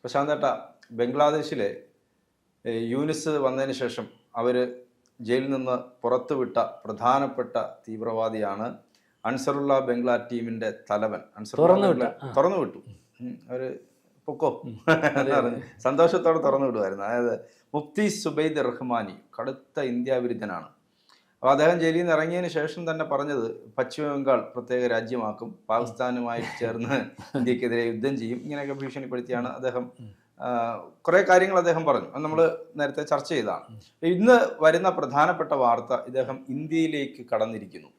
പ്രശാന്തേട്ട, ബംഗ്ലാദേശിലെ യൂനിസ് വന്നതിന് ശേഷം അവർ ജയിലിൽ നിന്ന് പുറത്തുവിട്ട പ്രധാനപ്പെട്ട തീവ്രവാദിയാണ് അൻസറുള്ള ബംഗ്ലാ ടീമിൻ്റെ തലവൻ. തുറന്നു വിട്ടു. അവർ പൊക്കോ സന്തോഷത്തോടെ തുറന്നു വിടുമായിരുന്നു. അതായത് മുഫ്തി സുബൈദ് റഹ്മാനി കടുത്ത ഇന്ത്യ വിരുദ്ധനാണ്. അപ്പോൾ അദ്ദേഹം ജയിലിൽ നിന്ന് ഇറങ്ങിയതിന് ശേഷം തന്നെ പറഞ്ഞത് പശ്ചിമ ബംഗാൾ പ്രത്യേക രാജ്യമാക്കും, പാകിസ്ഥാനുമായി ചേർന്ന് ഇന്ത്യക്കെതിരെ യുദ്ധം ചെയ്യും, ഇങ്ങനെയൊക്കെ ഭീഷണിപ്പെടുത്തിയാണ് അദ്ദേഹം കുറേ കാര്യങ്ങൾ അദ്ദേഹം പറഞ്ഞു. അത് നമ്മൾ നേരത്തെ ചർച്ച ചെയ്തതാണ്. ഇന്ന് വരുന്ന പ്രധാനപ്പെട്ട വാർത്ത, ഇദ്ദേഹം ഇന്ത്യയിലേക്ക് കടന്നിരിക്കുന്നു.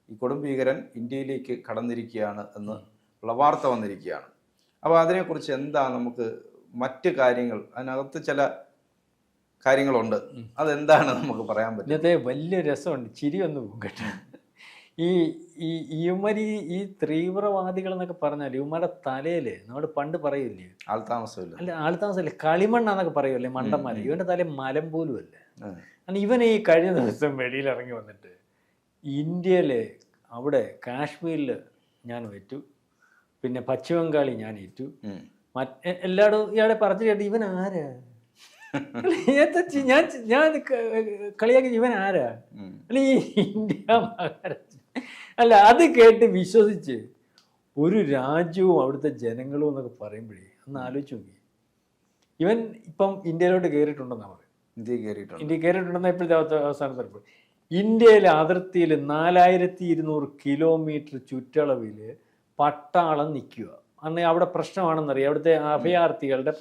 ഈ കൊടും ഭീകരൻ ഇന്ത്യയിലേക്ക് കടന്നിരിക്കുകയാണ് എന്ന് ഉള്ള വാർത്ത വന്നിരിക്കുകയാണ്. അപ്പോൾ അതിനെക്കുറിച്ച് എന്താ നമുക്ക് മറ്റ് കാര്യങ്ങൾ, അതിനകത്ത് ചില കാര്യങ്ങളുണ്ട്, അതെന്താണ് നമുക്ക് പറയാൻ പറ്റും? ഇന്നത്തെ വലിയ രസമുണ്ട്, ചിരി ഒന്ന് പോകും കേട്ടോ. ഇവന്മാർ ഈ തീവ്രവാദികൾ എന്നൊക്കെ പറഞ്ഞാൽ ഇവന്മാരുടെ തലയിൽ നമ്മൾ പണ്ട് പറയില്ലേ, ആൾതാമസമില്ല, അല്ല ആൾതാമസമില്ല, കളിമണ്ണാന്നൊക്കെ പറയുമല്ലേ മണ്ടന്മാർ. ഇവന്റെ തലയിൽ മലം പോലും അല്ല. കാരണം ഇവൻ ഈ കഴിഞ്ഞ ദിവസം വെളിയിൽ ഇറങ്ങി വന്നിട്ട് ഇന്ത്യയിലെ അവിടെ കാശ്മീരിൽ ഞാൻ ഏറ്റു, പിന്നെ പശ്ചിമ ബംഗാളിൽ ഞാൻ ഏറ്റു, എല്ലായിടും ഇയാളെ പറഞ്ഞു കേട്ട് ഇവൻ ആരാ, ഞാൻ കളിയാക്കി ഇവൻ ആരാ, അല്ല ഈ ഇന്ത്യ മഹാരാജ്യം അല്ല. അത് കേട്ട് വിശ്വസിച്ച് ഒരു രാജ്യവും അവിടുത്തെ ജനങ്ങളും എന്നൊക്കെ പറയുമ്പോഴേ ഒന്ന് ആലോചിച്ച് നോക്കി. ഇവൻ ഇപ്പം ഇന്ത്യയിലോട്ട് കയറിയിട്ടുണ്ടെന്നാണ് പറയുന്നത്. ഇന്ത്യ കയറിയിട്ടുണ്ടെന്ന് ഇപ്പോഴത്തെ അവസാനത്തിൽ ഇന്ത്യയിലെ അതിർത്തിയിൽ 4200 കിലോമീറ്റർ ചുറ്റളവിൽ പട്ടാളം നിൽക്കുക. അന്ന് അവിടെ പ്രശ്നമാണെന്നറിയാം, അവിടുത്തെ അഭയാർത്ഥികളുടെ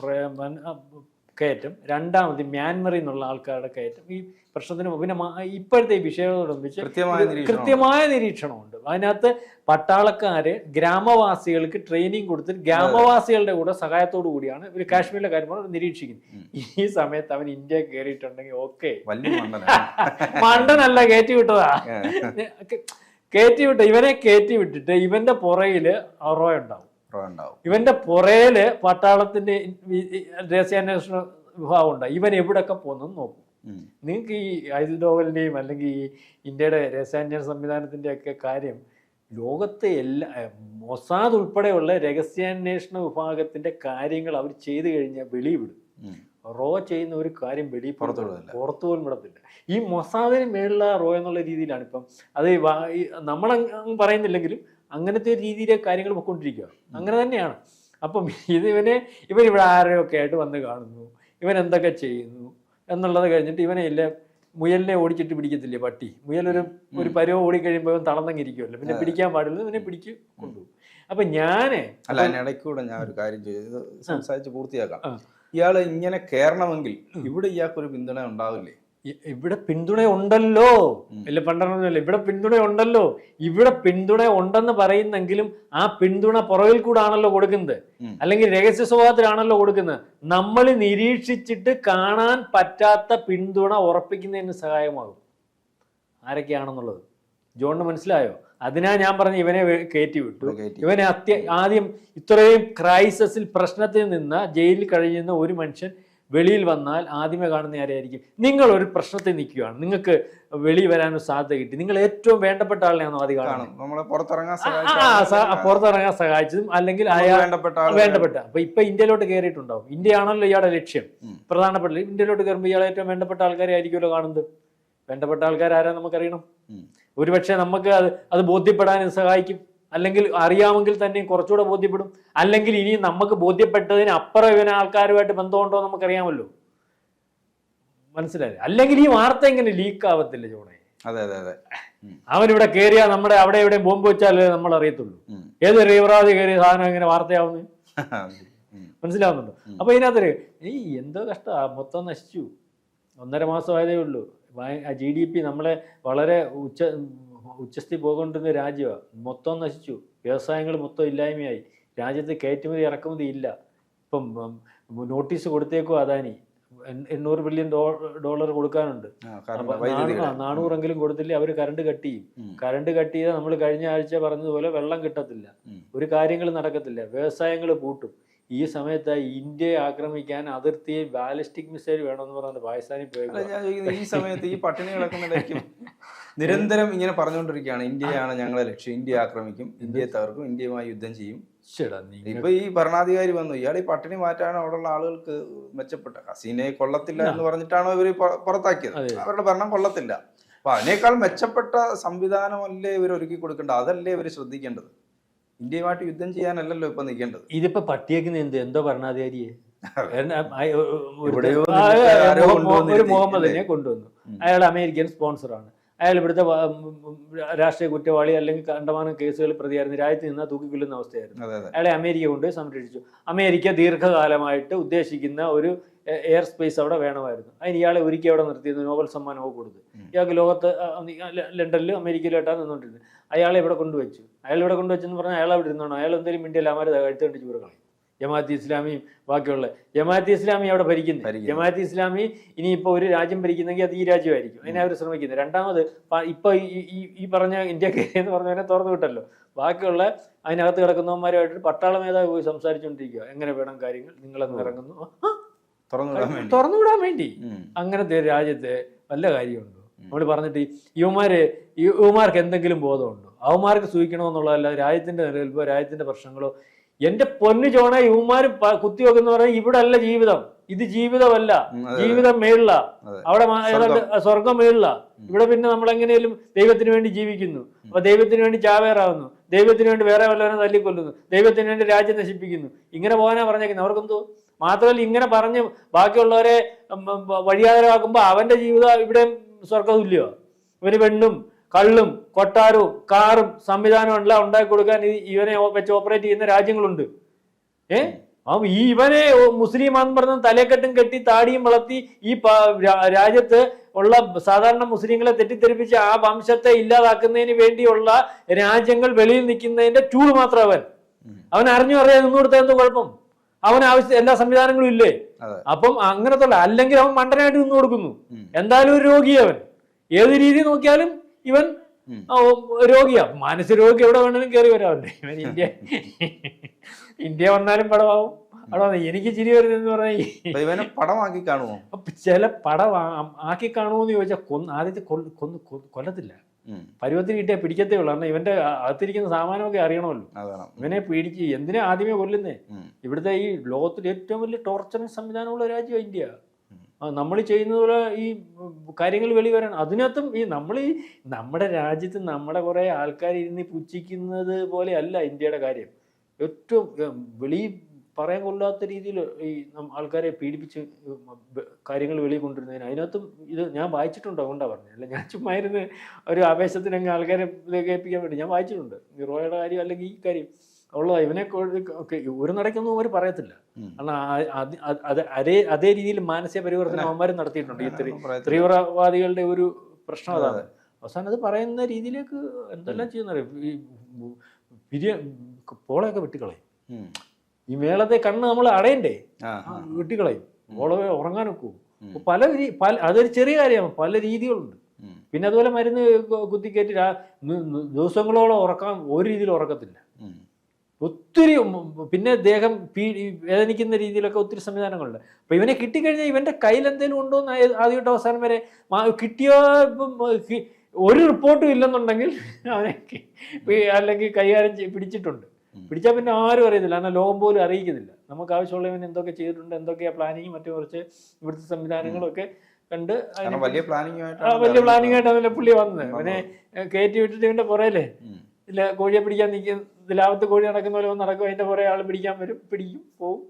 കയറ്റം, രണ്ടാമത് മ്യാൻമറിൽ നിന്നുള്ള ആൾക്കാരുടെ കയറ്റം. ഈ പ്രശ്നത്തിന് പിന്നെ ഇപ്പോഴത്തെ ഈ വിഷയത്തോടൊന്നിച്ച് കൃത്യമായ നിരീക്ഷണമുണ്ട്. അതിനകത്ത് പട്ടാളക്കാര് ഗ്രാമവാസികൾക്ക് ട്രെയിനിങ് കൊടുത്തിട്ട് ഗ്രാമവാസികളുടെ കൂടെ സഹായത്തോടു കൂടിയാണ് ഇവർ കാശ്മീരിലെ കാര്യം നിരീക്ഷിക്കുന്നത്. ഈ സമയത്ത് അവൻ ഇന്ത്യ കയറിയിട്ടുണ്ടെങ്കിൽ ഓക്കെ, മണ്ടനല്ല, കയറ്റി വിട്ടതാ, കയറ്റി വിട്ട ഇവനെ കയറ്റി വിട്ടിട്ട് ഇവന്റെ പുറയില് റോ ഉണ്ടാവും. ഇവന്റെ പുറയില് പട്ടാളത്തിന്റെ രഹസ്യാന്വേഷണ വിഭാഗം ഉണ്ടാവും. ഇവൻ എവിടെയൊക്കെ പോകുന്നു നോക്കും. നിങ്ങൾക്ക് ഈ ഐൽഡോവലിന്റെയും അല്ലെങ്കിൽ ഈ ഇന്ത്യയുടെ രഹസ്യാന്വേഷണ സംവിധാനത്തിന്റെ ഒക്കെ കാര്യം ലോകത്തെ മൊസാദ് ഉൾപ്പെടെയുള്ള രഹസ്യാന്വേഷണ വിഭാഗത്തിന്റെ കാര്യങ്ങൾ അവർ ചെയ്തു കഴിഞ്ഞാൽ വെളിവിടും. റോ ചെയ്യുന്ന ഒരു കാര്യം പുറത്തു പോലും വിടത്തില്ല. ഈ മൊസാദിന് മേലുള്ള റോ എന്നുള്ള രീതിയിലാണ് ഇപ്പം അത് നമ്മൾ പറയുന്നില്ലെങ്കിലും അങ്ങനത്തെ ഒരു രീതിയിലെ കാര്യങ്ങൾ പൊയ്ക്കൊണ്ടിരിക്കുക. അങ്ങനെ തന്നെയാണ്. അപ്പം ഇവൻ ഇവിടെ ആരെയൊക്കെ ആയിട്ട് വന്ന് കാണുന്നു, ഇവൻ എന്തൊക്കെ ചെയ്യുന്നു എന്നുള്ളത് കഴിഞ്ഞിട്ട് ഇവനെ മുയലിനെ ഓടിച്ചിട്ട് പിടിക്കത്തില്ലേ പട്ടി, മുയലൊരു പരുവം ഓടിക്കഴിയുമ്പോൾ ഇവൻ തളർന്നങ്ങിരിക്കുമല്ലോ, പിന്നെ പിടിക്കാൻ പാടില്ല, ഇവനെ പിടിച്ച് കൊണ്ടുപോകും. അപ്പൊ ഇടയ്ക്കൂടെ ഞാൻ ഒരു കാര്യം ചെയ്ത് സംസാരിച്ച് പൂർത്തിയാക്കാം. ഇയാള് ഇങ്ങനെ കയറണമെങ്കിൽ ഇവിടെ ഇയാൾക്കൊരു പിന്തുണ ഉണ്ടാവില്ലേ? ഇവിടെ പിന്തുണ ഉണ്ടല്ലോ, ഇല്ല പണ്ടല്ല, ഇവിടെ പിന്തുണ ഉണ്ടല്ലോ. ഇവിടെ പിന്തുണ ഉണ്ടെന്ന് പറയുന്നെങ്കിലും ആ പിന്തുണ പുറകിൽ കൂടെ ആണല്ലോ കൊടുക്കുന്നത്, അല്ലെങ്കിൽ രഹസ്യ സ്വഭാവത്തിലാണല്ലോ കൊടുക്കുന്നത്. നമ്മൾ നിരീക്ഷിച്ചിട്ട് കാണാൻ പറ്റാത്ത പിന്തുണ ഉറപ്പിക്കുന്നതിന് സഹായമാകും. ആരൊക്കെയാണെന്നുള്ളത് ജോണിന് മനസ്സിലായോ? അതിനാ ഞാൻ പറഞ്ഞ ഇവനെ കയറ്റി വിട്ടു. ഇവനെ ആദ്യം ഇത്രയും ക്രൈസിസിൽ പ്രശ്നത്തിൽ നിന്ന് ജയിലിൽ കഴിയുന്ന ഒരു മനുഷ്യൻ വെളിയിൽ വന്നാൽ ആദ്യമേ കാണുന്ന ആരെയായിരിക്കും? നിങ്ങൾ ഒരു പ്രശ്നത്തിൽ നിൽക്കുകയാണ്, നിങ്ങൾക്ക് വെളിയിൽ വരാനൊരു സാധ്യത കിട്ടി, നിങ്ങൾ ഏറ്റവും വേണ്ടപ്പെട്ട ആളിനെയാണോ ആദ്യം കാണുന്നത്? പുറത്തിറങ്ങാൻ സഹായിച്ചതും അല്ലെങ്കിൽ അയാൾ വേണ്ടപ്പെട്ട. അപ്പൊ ഇപ്പൊ ഇന്ത്യയിലോട്ട് കയറിയിട്ടുണ്ടാവും. ഇന്ത്യയാണല്ലോ ഇയാളുടെ ലക്ഷ്യം, പ്രധാനപ്പെട്ട. ഇന്ത്യയിലോട്ട് കയറുമ്പോൾ ഇയാളെ ഏറ്റവും വേണ്ടപ്പെട്ട ആൾക്കാരെ ആയിരിക്കുമല്ലോ കാണുന്നത്. വേണ്ടപ്പെട്ട ആൾക്കാരാരാ നമുക്കറിയണം. ഒരുപക്ഷെ നമുക്ക് അത് ബോധ്യപ്പെടാൻ സഹായിക്കും, അല്ലെങ്കിൽ അറിയാമെങ്കിൽ തന്നെ കുറച്ചുകൂടെ ബോധ്യപ്പെടും. അല്ലെങ്കിൽ ഇനി നമുക്ക് ബോധ്യപ്പെട്ടതിന് അപ്പുറം ഇവന് ആൾക്കാരുമായിട്ട് ബന്ധമുണ്ടോ നമുക്കറിയാമല്ലോ. മനസ്സിലായില്ലേ? അല്ലെങ്കിൽ ഈ വാർത്ത ഇങ്ങനെ ലീക്ക് ആവത്തില്ല ജോണേ. അവനിവിടെ കയറിയാൽ നമ്മുടെ അവിടെ എവിടെ ബോംബ് വെച്ചാലേ നമ്മൾ അറിയത്തുള്ളൂ. ഏത് തീവ്രവാദി കയറിയ സാധനം ഇങ്ങനെ വാർത്തയാവുന്നു. മനസ്സിലാവുന്നുണ്ടോ? അപ്പൊ ഇതിനകത്ത് എന്തോ കഷ്ട, മൊത്തം നശിച്ചു. 1.5 മാസമായതേ ഉള്ളൂ. GDP നമ്മളെ വളരെ ഉച്ചസ്ഥി പോകൊണ്ടിരുന്ന രാജ്യമാണ്. മൊത്തം നശിച്ചു. വ്യവസായങ്ങൾ മൊത്തം ഇല്ലായ്മയായി. രാജ്യത്ത് കയറ്റുമതി ഇറക്കുമതി ഇല്ല. ഇപ്പം നോട്ടീസ് കൊടുത്തേക്കും അദാനി, $800 ബില്യൺ കൊടുക്കാനുണ്ട്. 400 കൊടുത്തില്ലേ അവർ കറണ്ട് കട്ട് ചെയ്യും. കറണ്ട് കട്ട് ചെയ്താൽ നമ്മൾ കഴിഞ്ഞ ആഴ്ച പറഞ്ഞതുപോലെ വെള്ളം കിട്ടത്തില്ല, ഒരു കാര്യങ്ങൾ നടക്കത്തില്ല, വ്യവസായങ്ങൾ പൂട്ടും. ഈ സമയത്ത് ഇന്ത്യയെ ആക്രമിക്കാൻ അതിർത്തിയിൽ ബാലിസ്റ്റിക് മിസൈൽ വേണമെന്ന് പറഞ്ഞാൽ പാകിസ്ഥാനിൽ പോയത്. ഈ സമയത്ത് ഈ പട്ടിണി കിടക്കുന്നിടയ്ക്കും നിരന്തരം ഇങ്ങനെ പറഞ്ഞുകൊണ്ടിരിക്കുകയാണ്, ഇന്ത്യയാണ് ഞങ്ങളെ ലക്ഷ്യം, ഇന്ത്യ ആക്രമിക്കും, ഇന്ത്യയെ തകർക്കും, ഇന്ത്യയുമായി യുദ്ധം ചെയ്യും, ശരിടാ, നീ ഇപ്പൊ ഈ ഭരണാധികാരി വന്നു, ഇയാൾ ഈ പട്ടിണി മാറ്റാണ് അവിടെയുള്ള ആളുകൾക്ക് മെച്ചപ്പെട്ട. ഹസീനയെ കൊള്ളത്തില്ല എന്ന് പറഞ്ഞിട്ടാണോ ഇവർ പുറത്താക്കിയത്? അവരുടെ ഭരണം കൊള്ളത്തില്ല. അപ്പൊ അതിനേക്കാൾ മെച്ചപ്പെട്ട സംവിധാനമല്ലേ ഇവർ ഒരുക്കി കൊടുക്കേണ്ടത്? അതല്ലേ ഇവർ ശ്രദ്ധിക്കേണ്ടത്? ഇന്ത്യയുമായിട്ട് യുദ്ധം ചെയ്യാനല്ലല്ലോ ഇപ്പൊ നിൽക്കേണ്ടത്. ഇതിപ്പോ പട്ടിയേക്കുന്ന എന്തോ ഭരണാധികാരിയെ എവിടെയോ ഒരു മുഹമ്മദിനെ കൊണ്ടുവന്നു. അയാൾ അമേരിക്കൻ സ്പോൺസറാണ്. അയാൾ ഇവിടുത്തെ രാഷ്ട്രീയ കുറ്റവാളി അല്ലെങ്കിൽ കണ്ടമാനം കേസുകൾ പ്രതിയായിരുന്നു. രാജ്യത്ത് നിന്നാൽ തൂക്കിക്കൊല്ലുന്ന അവസ്ഥയായിരുന്നു. അയാളെ അമേരിക്ക കൊണ്ട് സംരക്ഷിച്ചു. അമേരിക്ക ദീർഘകാലമായിട്ട് ഉദ്ദേശിക്കുന്ന ഒരു എയർ സ്പേസ് അവിടെ വേണമായിരുന്നു. അതിന് ഇയാളെ ഒരിക്കൽ അവിടെ നിർത്തിയത്, നോബൽ സമ്മാനമൊക്കെ കൊടുത്തു. ഇയാൾക്ക് ലോകത്ത് ലണ്ടനിലും അമേരിക്കയിലോട്ടാണ് നിന്നുകൊണ്ടിരുന്നത്. അയാളെ ഇവിടെ കൊണ്ടുവച്ചു. അയാൾ ഇവിടെ കൊണ്ടുവച്ചെന്ന് പറഞ്ഞാൽ അയാൾ അവിടെ ഇരുന്നോണം. അയാൾ എന്തെങ്കിലും ഇന്ത്യയിൽ അമാരെ കഴുത്തുകൊണ്ട് ചൂരകളി. ജമാഅത്ത് ഇസ്ലാമിയും ബാക്കിയുള്ള ജമാഅത്ത് ഇസ്ലാമി അവിടെ ഭരിക്കുന്നത്. ജമാഅത്ത് ഇസ്ലാമി ഇനിയിപ്പോൾ ഒരു രാജ്യം ഭരിക്കുന്നെങ്കിൽ അത് ഈ രാജ്യമായിരിക്കും. അതിനെ അവർ ശ്രമിക്കുന്നത്. രണ്ടാമത് ഇപ്പൊ ഈ പറഞ്ഞ ഇന്ത്യക്ക് എന്ന് പറഞ്ഞവനെ തുറന്നു വിട്ടല്ലോ. ബാക്കിയുള്ള അതിനകത്ത് കിടക്കുന്നവന്മാരുമായിട്ട് പട്ടാള മേധാവി പോയി സംസാരിച്ചുകൊണ്ടിരിക്കുക. എങ്ങനെ വേണം കാര്യങ്ങൾ, നിങ്ങളെന്ന് ഇറങ്ങുന്നു, തുറന്നുവിടാൻ വേണ്ടി. അങ്ങനത്തെ ഒരു രാജ്യത്തെ വല്ല കാര്യമുണ്ടോ? നമ്മൾ പറഞ്ഞിട്ട് യുവമാർക്ക് എന്തെങ്കിലും ബോധമുണ്ടോ? അവന്മാർക്ക് സൂചിക്കണമെന്നുള്ളതല്ല രാജ്യത്തിന്റെ നിലനിൽപ്പോ രാജ്യത്തിന്റെ പ്രശ്നങ്ങളോ. എന്റെ പൊന്നു ചോണ, യുവമാര് കുത്തിവെക്കുന്ന പറഞ്ഞാൽ ഇവിടെ അല്ല ജീവിതം, ഇത് ജീവിതമല്ല, ജീവിതം മേളില, അവിടെ സ്വർഗം മേളില. ഇവിടെ പിന്നെ നമ്മൾ എങ്ങനെയും ദൈവത്തിന് വേണ്ടി ജീവിക്കുന്നു. അപ്പൊ ദൈവത്തിന് വേണ്ടി ചാവേറാവുന്നു, ദൈവത്തിന് വേണ്ടി വേറെ വല്ലവനെ തല്ലിക്കൊല്ലുന്നു, ദൈവത്തിന് വേണ്ടി രാജ്യം നശിപ്പിക്കുന്നു. ഇങ്ങനെ പോകാനാ പറഞ്ഞേക്കുന്നത്. അവർക്കെന്തോ മാത്രമല്ല ഇങ്ങനെ പറഞ്ഞ് ബാക്കിയുള്ളവരെ വഴിയാതരമാക്കുമ്പോ അവന്റെ ജീവിതം ഇവിടെ സ്വർഗതുല്യോ. ഇവന് പെണ്ണും കള്ളും കൊട്ടാരവും കാറും സംവിധാനവും എല്ലാം ഉണ്ടാക്കി കൊടുക്കാൻ ഇവനെ വെച്ച് ഓപ്പറേറ്റ് ചെയ്യുന്ന രാജ്യങ്ങളുണ്ട്. ഇവനെ മുസ്ലിമാന്ന് പറഞ്ഞ തലക്കെട്ടും കെട്ടി താടിയും വളർത്തി ഈ രാജ്യത്ത് ഉള്ള സാധാരണ മുസ്ലിങ്ങളെ തെറ്റിദ്ധരിപ്പിച്ച് ആ വംശത്തെ ഇല്ലാതാക്കുന്നതിന് വേണ്ടിയുള്ള രാജ്യങ്ങൾ വെളിയിൽ നിൽക്കുന്നതിന്റെ ടൂൾ മാത്രം അവൻ അറിഞ്ഞു അറിയാൻ നിന്ന് കൊടുത്താൽ എന്തോ കുഴപ്പം? അവൻ ആവശ്യം എല്ലാ സംവിധാനങ്ങളും ഇല്ലേ? അപ്പം അങ്ങനത്തെ അല്ലെങ്കിൽ അവൻ മണ്ടനായിട്ട് നിന്ന് കൊടുക്കുന്നു. എന്തായാലും ഒരു രോഗി അവൻ. ഏത് രീതി നോക്കിയാലും ഇവൻ രോഗിയാ, മാനസിക രോഗി എവിടെ വേണമെങ്കിലും കയറി വരാറുണ്ട്. ഇവൻ ഇന്ത്യ വന്നാലും പടമാവും. അവിടെ എനിക്ക് ചിരി വരുന്നതെന്ന് പറഞ്ഞാൽ ഇവനെ പടമാക്കി കാണുമോ? ചില പടം ആക്കി കാണുമോ എന്ന് ചോദിച്ചാൽ ആദ്യത്തെ കൊല്ലത്തില്ല. പരുവത്തിന് കിട്ടിയാൽ പിടിക്കത്തേ ഉള്ളൂ. കാരണം ഇവന്റെ അകത്തിരിക്കുന്ന സാമാനമൊക്കെ അറിയണമല്ലോ. ഇവനെ പിടിച്ച് എന്തിനാ ആദ്യമേ കൊല്ലുന്നേ? ഇവിടുത്തെ ഈ ലോകത്തിലെ ഏറ്റവും വലിയ ടോർച്ചറിങ് സംവിധാനമുള്ള രാജ്യമാണ് ഇന്ത്യ. നമ്മൾ ചെയ്യുന്നത് പോലെ ഈ കാര്യങ്ങൾ വെളിവരാണ്. അതിനകത്തും നമ്മുടെ രാജ്യത്ത് നമ്മുടെ കുറെ ആൾക്കാർ ഇരുന്ന് പുച്ഛിക്കുന്നത് പോലെ അല്ല ഇന്ത്യയുടെ കാര്യം. ഏറ്റവും പറയാൻ കൊള്ളാത്ത രീതിയിൽ ഈ ആൾക്കാരെ പീഡിപ്പിച്ച് കാര്യങ്ങൾ വെളിയിൽ കൊണ്ടുവരുന്നതിന് അതിനകത്തും ഇത് ഞാൻ വായിച്ചിട്ടുണ്ട്. അതുകൊണ്ടാണ് പറഞ്ഞത്. അല്ല ഞാൻ ചുമ്മാ ഇരുന്ന് ഒരു ആവേശത്തിനങ്ങ് ആൾക്കാരെ കേൾപ്പിക്കാൻ വേണ്ടി ഞാൻ വായിച്ചിട്ടുണ്ട്. ഈ റോയുടെ കാര്യം അല്ലെങ്കിൽ ഈ കാര്യം ഉള്ള ഇവനെ ഒരു നടക്കൊന്നും അവർ പറയത്തില്ല. കാരണം അതേ രീതിയിൽ മാനസിക പരിവർത്തനം അവന്മാരും നടത്തിയിട്ടുണ്ട്. ഈ തീവ്രവാദികളുടെ ഒരു പ്രശ്നം അതാണ്. അവസാനം അത് പറയുന്ന രീതിയിലേക്ക് എന്തെല്ലാം ചെയ്യുന്നറിയാം. ഈ പോളയൊക്കെ വെട്ടിക്കളയും. ഈ മേളത്തെ കണ്ണ് നമ്മൾ അടയണ്ടേ, വെട്ടിക്കളയും. പോളവെ ഉറങ്ങാനൊക്കെ അതൊരു ചെറിയ കാര്യമാണ്. പല രീതികളുണ്ട്. പിന്നെ അതുപോലെ മരുന്ന് കുത്തിക്കയറ്റി ദിവസങ്ങളോളം ഉറക്കാൻ ഒരു രീതിയിൽ ഉറക്കത്തില്ല. ഒത്തിരി പിന്നെ ദേഹം വേദനിക്കുന്ന രീതിയിലൊക്കെ ഒത്തിരി സംവിധാനങ്ങളുണ്ട്. അപ്പൊ ഇവനെ കിട്ടിക്കഴിഞ്ഞാൽ ഇവന്റെ കയ്യിൽ എന്തെങ്കിലും ഉണ്ടോ എന്ന് ആദ്യമായിട്ട് അവസാനം വരെ കിട്ടിയോ ഒരു റിപ്പോർട്ടും ഇല്ലെന്നുണ്ടെങ്കിൽ അവനെ അല്ലെങ്കിൽ കൈകാര്യം പിടിച്ചിട്ടുണ്ട്. പിടിച്ചാൽ പിന്നെ ആരും അറിയത്തില്ല. കാരണം ലോകം പോലും അറിയിക്കുന്നില്ല. നമുക്ക് ആവശ്യമുള്ളവൻ എന്തൊക്കെ ചെയ്തിട്ടുണ്ട്, എന്തൊക്കെയാ പ്ലാനിങ്, മറ്റു കുറച്ച് ഇവിടുത്തെ സംവിധാനങ്ങളൊക്കെ കണ്ട് വലിയ പ്ലാനിങ് ആയിട്ട് അവനെ പുള്ളി വന്നത്. അവനെ കയറ്റി വിട്ടിട്ട് ഇവന്റെ പുറയില്ലേ ഇല്ല കോഴിയെ പിടിക്കാൻ നിൽക്കും. ലാഭത്ത് കോഴി നടക്കുന്ന പോലെ നടക്കും. അതിന്റെ പുറകെ ആൾ പിടിക്കാൻ വരും, പിടിക്കും, പോവും.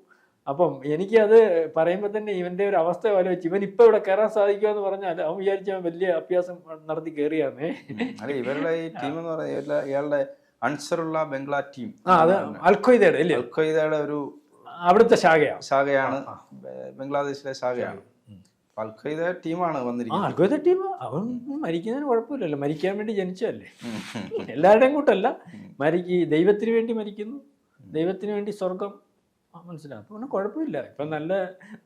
അപ്പം എനിക്കത് പറയുമ്പോൾ തന്നെ ഇവന്റെ ഒരു അവസ്ഥ പോലെ വെച്ച് ഇവൻ ഇപ്പൊ ഇവിടെ കയറാൻ സാധിക്കുക എന്ന് പറഞ്ഞാൽ അവൻ വിചാരിച്ച വലിയ അഭ്യാസം നടത്തി കയറിയാന്നേ. ഇവരുടെ ഈ ടീം എന്ന് പറയുന്നത് ഇയാളുടെ അൻസറുള്ള ബംഗ്ലാ ടീം, അത് അൽഖ്വയ്ദയുടെ അല്ലേ, അൽഖ്വയ്ദയുടെ ഒരു അവിടുത്തെ ശാഖയാണ്, ബംഗ്ലാദേശിലെ ശാഖയാണ്. അൽഖ്വയ്ദ ടീമാണ് വന്നിരിക്കുന്നത്. അൽഖ്വയ്ദ ടീം അവൻ മരിക്കുന്നതിന് കുഴപ്പമില്ലല്ലോ. മരിക്കാൻ വേണ്ടി ജനിച്ചതല്ലേ. എല്ലാവരുടെയും കൂട്ടല്ല, ദൈവത്തിന് വേണ്ടി മരിക്കുന്നു, ദൈവത്തിന് വേണ്ടി സ്വർഗം മനസ്സിലാവും. അപ്പോൾ കുഴപ്പമില്ല. ഇപ്പം നല്ല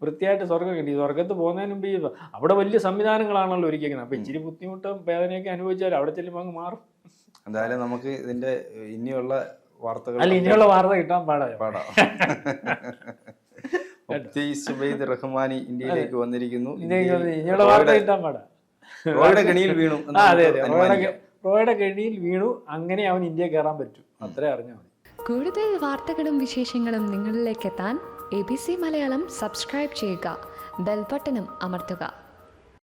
വൃത്തിയായിട്ട് സ്വർഗം കിട്ടി. സ്വർഗത്ത് പോകുന്നതിന് മുമ്പ് അവിടെ വലിയ സംവിധാനങ്ങളാണല്ലോ ഒരുക്കിക്കുന്നത്. അപ്പം ഇച്ചിരി ബുദ്ധിമുട്ടും വേദനയൊക്കെ അനുഭവിച്ചാൽ അവിടെ ചെല്ലുമ്പോൾ അങ്ങ് മാറും. എന്തായാലും നമുക്ക് ഇതിന്റെ ഇനിയുള്ള വാർത്തകൾ ഇനിയുള്ള വാർത്ത കിട്ടാൻ പാടാം. സുബൈദ് റഹ്മാനി ഇന്ത്യയിലേക്ക് വന്നിരിക്കുന്നു. ഇനിയുള്ള വാർത്ത കിട്ടാൻ പാടാ. റോയുടെ കെണിയിൽ വീണു. അതെ, റോയുടെ കെണിയിൽ വീണു. അങ്ങനെ അവൻ ഇന്ത്യ കയറാൻ പറ്റും. അത്രേ അറിഞ്ഞാൽ മതി. കൂടുതൽ വാർത്തകളും വിശേഷങ്ങളും നിങ്ങളിലേക്ക് എത്താൻ ABC മലയാളം സബ്സ്ക്രൈബ് ചെയ്യുക, ബെൽബട്ടനും അമർത്തുക.